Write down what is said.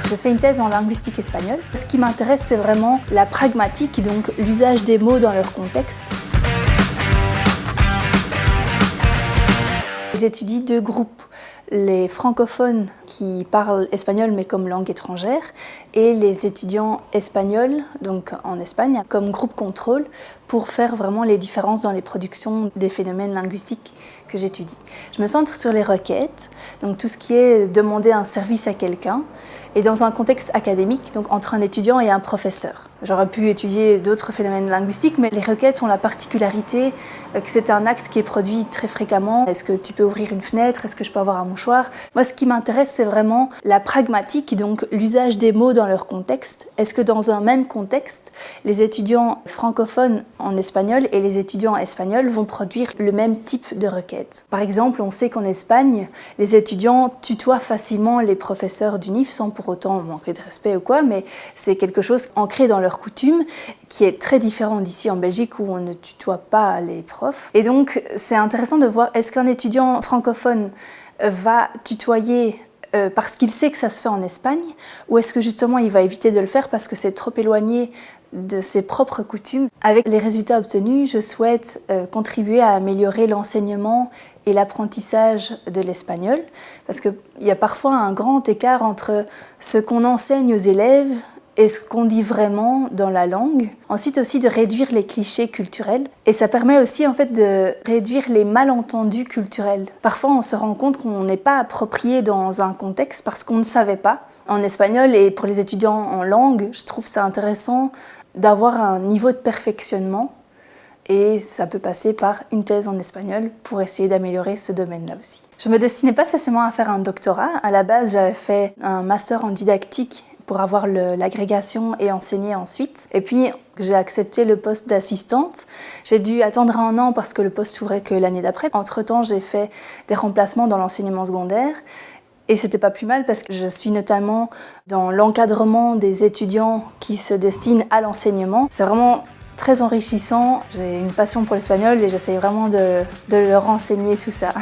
J'ai fait une thèse en linguistique espagnole. Ce qui m'intéresse, c'est vraiment la pragmatique, donc l'usage des mots dans leur contexte. J'étudie deux groupes, les francophones qui parlent espagnol mais comme langue étrangère et les étudiants espagnols, donc en Espagne, comme groupe contrôle pour faire vraiment les différences dans les productions des phénomènes linguistiques que j'étudie. Je me centre sur les requêtes, donc tout ce qui est demander un service à quelqu'un et dans un contexte académique, donc entre un étudiant et un professeur. J'aurais pu étudier d'autres phénomènes linguistiques, mais les requêtes ont la particularité que c'est un acte qui est produit très fréquemment. Est-ce que tu peux ouvrir une fenêtre? Est-ce que je peux avoir un mouchoir? Moi, ce qui m'intéresse, c'est vraiment la pragmatique, donc l'usage des mots dans leur contexte. Est-ce que dans un même contexte, les étudiants francophones en espagnol et les étudiants espagnols vont produire le même type de requête? Par exemple, on sait qu'en Espagne, les étudiants tutoient facilement les professeurs d'UNIF sans pour autant manquer de respect ou quoi, mais c'est quelque chose ancré dans leur coutume qui est très différent d'ici en Belgique où on ne tutoie pas les profs. Et donc, c'est intéressant de voir, est-ce qu'un étudiant francophone va tutoyer parce qu'il sait que ça se fait en Espagne, ou est-ce que justement il va éviter de le faire parce que c'est trop éloigné de ses propres coutumes? Avec les résultats obtenus, je souhaite contribuer à améliorer l'enseignement et l'apprentissage de l'espagnol, parce qu'il y a parfois un grand écart entre ce qu'on enseigne aux élèves et ce qu'on dit vraiment dans la langue. Ensuite aussi de réduire les clichés culturels. Et ça permet aussi en fait de réduire les malentendus culturels. Parfois on se rend compte qu'on n'est pas approprié dans un contexte parce qu'on ne savait pas. En espagnol et pour les étudiants en langue, je trouve ça intéressant d'avoir un niveau de perfectionnement. Et ça peut passer par une thèse en espagnol pour essayer d'améliorer ce domaine-là aussi. Je ne me destinais pas spécialement à faire un doctorat. À la base, j'avais fait un master en didactique pour avoir l'agrégation et enseigner ensuite. Et puis, j'ai accepté le poste d'assistante. J'ai dû attendre un an parce que le poste s'ouvrait que l'année d'après. Entre-temps, j'ai fait des remplacements dans l'enseignement secondaire. Et c'était pas plus mal parce que je suis notamment dans l'encadrement des étudiants qui se destinent à l'enseignement. C'est vraiment très enrichissant. J'ai une passion pour l'espagnol et j'essaie vraiment de leur enseigner tout ça.